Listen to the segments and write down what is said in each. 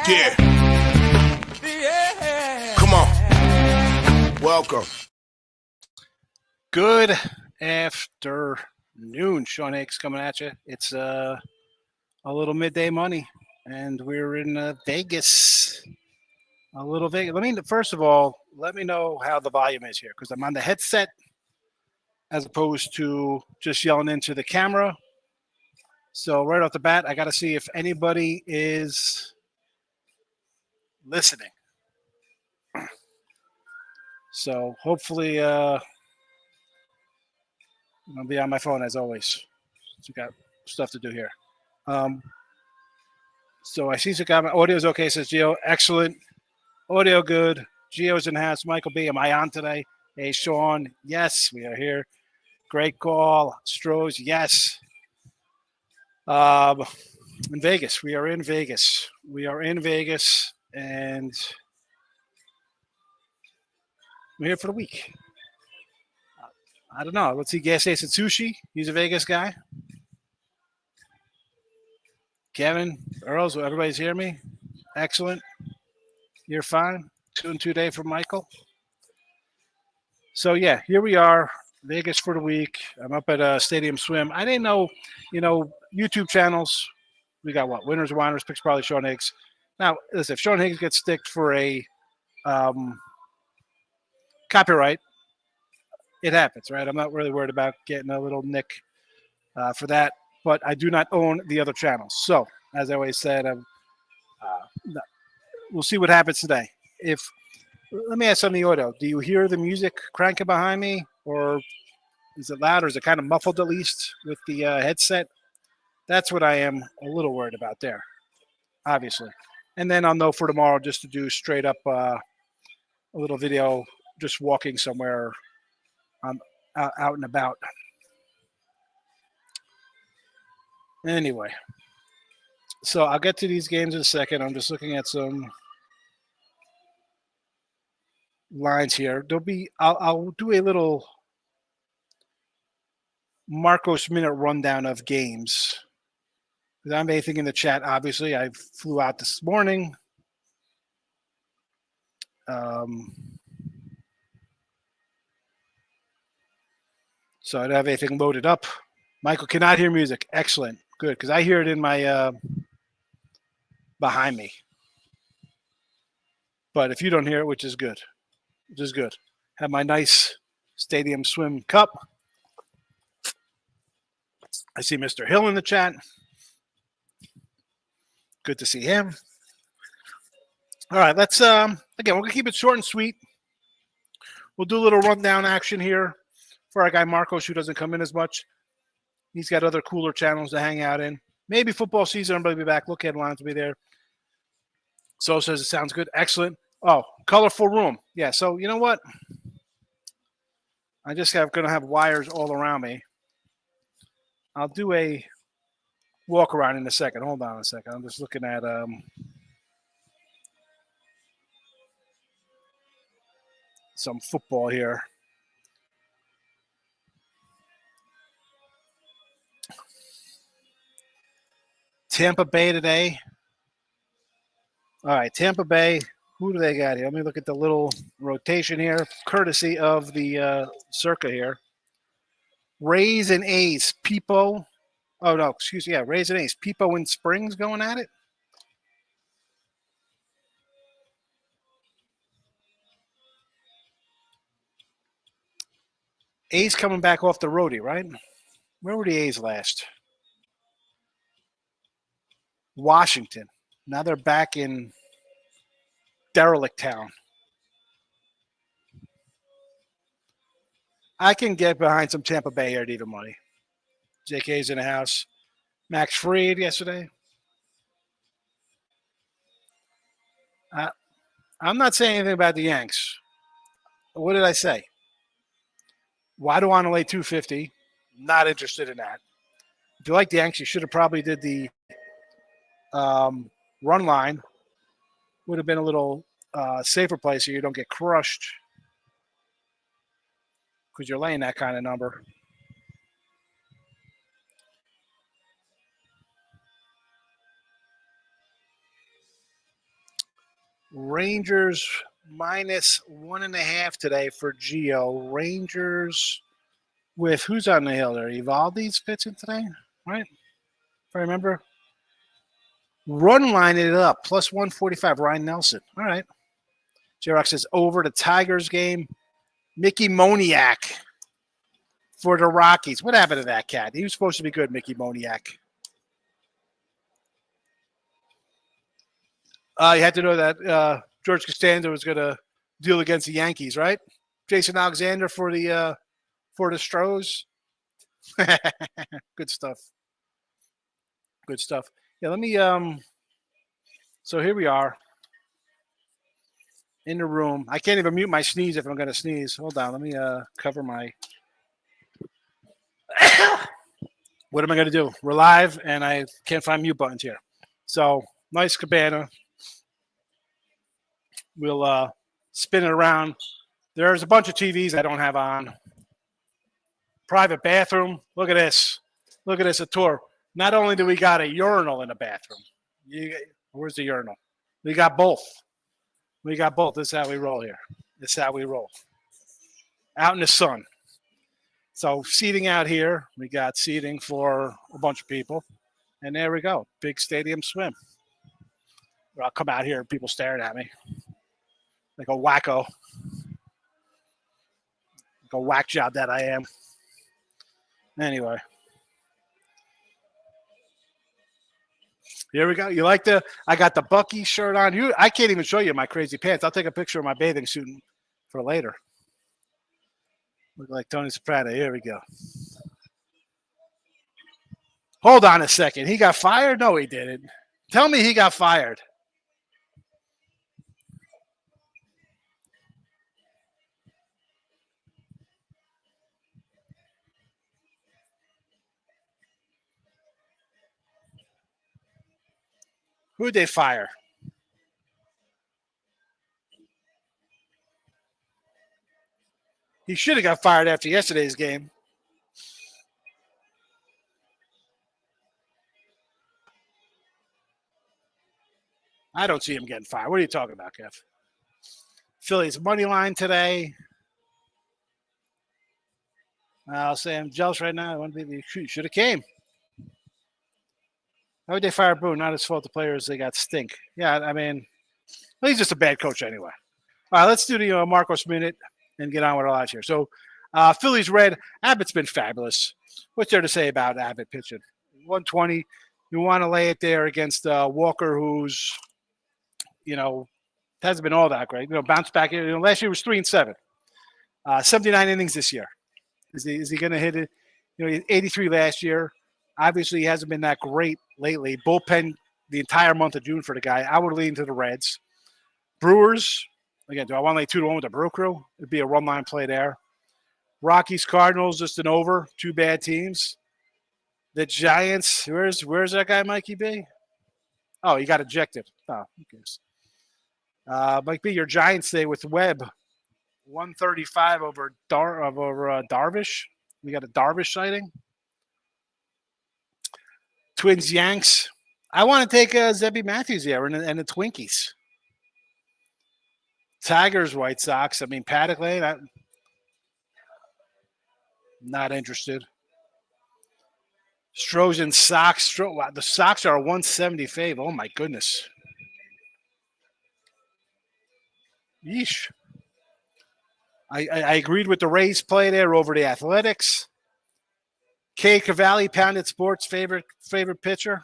Yeah. Come on. Welcome. Good afternoon. Sean Higgs coming at you. It's a little midday money, and we're in Vegas. A little Vegas. First of all, let me know how the volume is here, because I'm on the headset as opposed to just yelling into the camera. So right off the bat, I got to see if anybody is listening. So hopefully, I'll be on my phone as always. We got stuff to do here. So I see my audio's okay, says Gio. Excellent. Audio good. Gio's in the house. Michael B, am I on today? Hey, Sean. Yes, we are here. Great call. Strohs, yes. In Vegas. We are in Vegas. And we're here for the week. I don't know. Let's see. Gas Ace Sushi. He's a Vegas guy. Kevin, Earls, everybody's hear me? Excellent. You're fine. 2-2 day for Michael. So, yeah, here we are. Vegas for the week. I'm up at Stadium Swim. I didn't know, YouTube channels. We got what? Winners, Whiners, Picks, probably Sean Higgs. Now, listen, if Sean Higgs gets sticked for a copyright, it happens, right? I'm not really worried about getting a little nick for that, but I do not own the other channels. So, as I always said, we'll see what happens today. Let me ask on the audio. Do you hear the music cranking behind me, or is it loud, or is it kind of muffled at least with the headset? That's what I am a little worried about there, obviously. And then I'll know for tomorrow just to do straight up a little video just walking somewhere out and about. Anyway, so I'll get to these games in a second. I'm just looking at some lines here. I'll do a little Marcos minute rundown of games. Because I'm anything in the chat, obviously. I flew out this morning. So I don't have anything loaded up. Michael cannot hear music. Excellent. Good, because I hear it in my behind me. But if you don't hear it, which is good. Have my nice Stadium Swim cup. I see Mr. Hill in the chat. Good to see him. All right, let's again, we're gonna keep it short and sweet. We'll do a little rundown action here for our guy Marcos, who doesn't come in as much. He's got other cooler channels to hang out in. Maybe football season, everybody will be back. Look headlines will be there. So says it sounds good. Excellent. Oh, colorful room. Yeah, so you know what? I just gonna have wires all around me. I'll do a walk around in a second. Hold on a second. I'm just looking at some football here. Tampa Bay today. All right, Tampa Bay. Who do they got here? Let me look at the little rotation here, courtesy of the Circa here. Rays and A's. Peepo. Oh, no, excuse me. Yeah, Rays and A's. Peepo and Springs going at it. A's coming back off the roadie, right? Where were the A's last? Washington. Now they're back in Derelict Town. I can get behind some Tampa Bay here to even money. JK's in the house. Max Fried yesterday. I'm not saying anything about the Yanks. What did I say? Why do I want to lay 250? Not interested in that. If you like the Yanks, you should have probably did the run line. Would have been a little safer place so you don't get crushed because you're laying that kind of number. Rangers -1.5 today for Gio. Rangers with who's on the hill there? Evaldi's pitching today, right? If I remember. Run line it up, +145, Ryan Nelson. All right. J-Rock says over the Tigers game. Mickey Moniak for the Rockies. What happened to that cat? He was supposed to be good, Mickey Moniak. You had to know that George Costanza was going to deal against the Yankees, right? Jason Alexander for the Stros. Good stuff. Good stuff. Yeah, let me so here we are in the room. I can't even mute my sneeze if I'm going to sneeze. Hold on. Let me cover my What am I going to do? We're live and I can't find mute buttons here. So, nice cabana. We'll spin it around. There's a bunch of TVs I don't have on. Private bathroom. Look at this. Look at this, a tour. Not only do we got a urinal in the bathroom. Where's the urinal? We got both. We got both. This is how we roll here. This is how we roll. Out in the sun. So seating out here. We got seating for a bunch of people. And there we go. Big stadium swim. I'll come out here and people staring at me. Like a wacko. Like a whack job that I am. Anyway. Here we go. You like I got the Bucky shirt on. I can't even show you my crazy pants. I'll take a picture of my bathing suit for later. Look like Tony Soprano. Here we go. Hold on a second. He got fired? No, he didn't. Tell me he got fired. Who'd they fire? He should have got fired after yesterday's game. I don't see him getting fired. What are you talking about, Kev? Phillies money line today. I'll say I'm jealous right now. I want to be should have came. How would they fire Boone? Not his fault. The players, they got stink. Yeah, I mean, well, he's just a bad coach anyway. All right, let's do the Marcos Minute and get on with our lives here. So, Phillies red. Abbott's been fabulous. What's there to say about Abbott pitching? 120. You want to lay it there against Walker, who's, hasn't been all that great. Bounced back. Last year was 3-7. 79 innings this year. Is he going to hit it? 83 last year. Obviously, he hasn't been that great lately. Bullpen the entire month of June for the guy. I would lean to the Reds. Brewers, again, do I want to lay 2-1 with the Brew Crew? It'd be a run-line play there. Rockies, Cardinals, just an over. Two bad teams. The Giants, where's that guy, Mikey B? Oh, he got ejected. Oh, who cares? Mike B, your Giants stay with Webb. 135 over Darvish. We got a Darvish sighting. Twins, Yanks. I want to take Zebby Matthews here and the Twinkies. Tigers, White Sox. I mean, Paddock Lane. Not interested. Strojan, Sox. Wow, the Sox are 175. Oh, my goodness. Yeesh. I agreed with the Rays play there over the Athletics. Kay Cavalli, Pounded Sports favorite pitcher.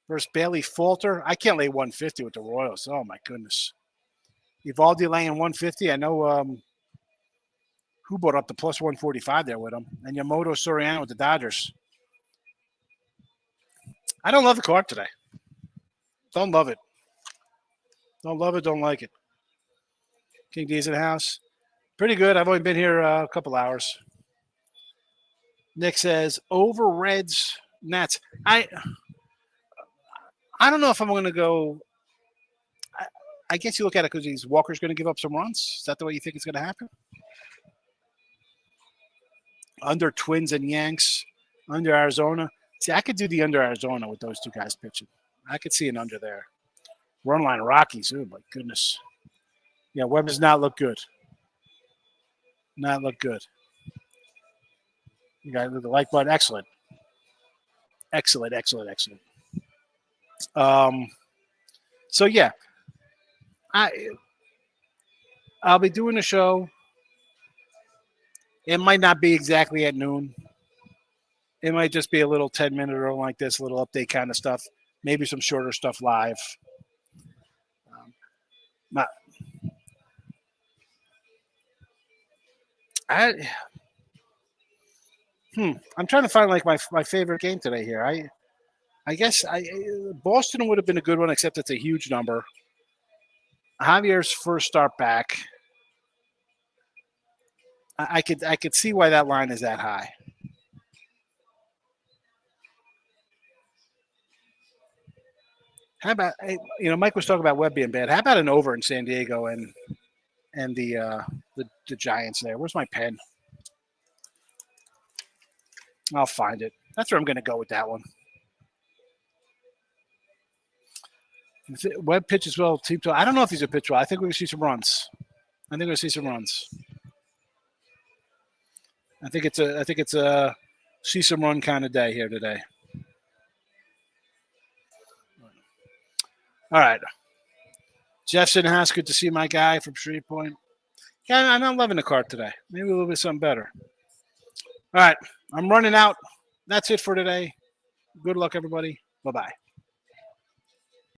Versus Bailey Falter. I can't lay 150 with the Royals. Oh, my goodness. Evaldi laying 150. I know who brought up the plus 145 there with him. And Yamamoto Soriano with the Dodgers. I don't love the card today. Don't love it. Don't love it. Don't like it. King D's in the house. Pretty good. I've only been here a couple hours. Nick says, over Reds, Nats. I don't know if I'm going to go. I guess you look at it because Walker's going to give up some runs. Is that the way you think it's going to happen? Under Twins and Yanks, under Arizona. See, I could do the under Arizona with those two guys pitching. I could see an under there. Run line Rockies. Oh, my goodness. Yeah, Webb does not look good. Not look good. You got the like button. Excellent. Excellent. So, yeah. I'll be doing a show. It might not be exactly at noon. It might just be a little 10-minute or like this, a little update kind of stuff. Maybe some shorter stuff live. I'm trying to find like my favorite game today here. I guess Boston would have been a good one, except it's a huge number. Javier's first start back. I could see why that line is that high. How about Mike was talking about Webb being bad. How about an over in San Diego and the Giants there? Where's my pen? I'll find it. That's where I'm going to go with that one. Webb pitches well. Team total. I don't know if he's a pitch well. I think we're going to see some runs. I think it's a see some run kind of day here today. All right. Jeffson House, good to see my guy from Street Point. Yeah, I'm not loving the card today. Maybe a little bit something better. All right. I'm running out. That's it for today. Good luck, everybody. Bye-bye.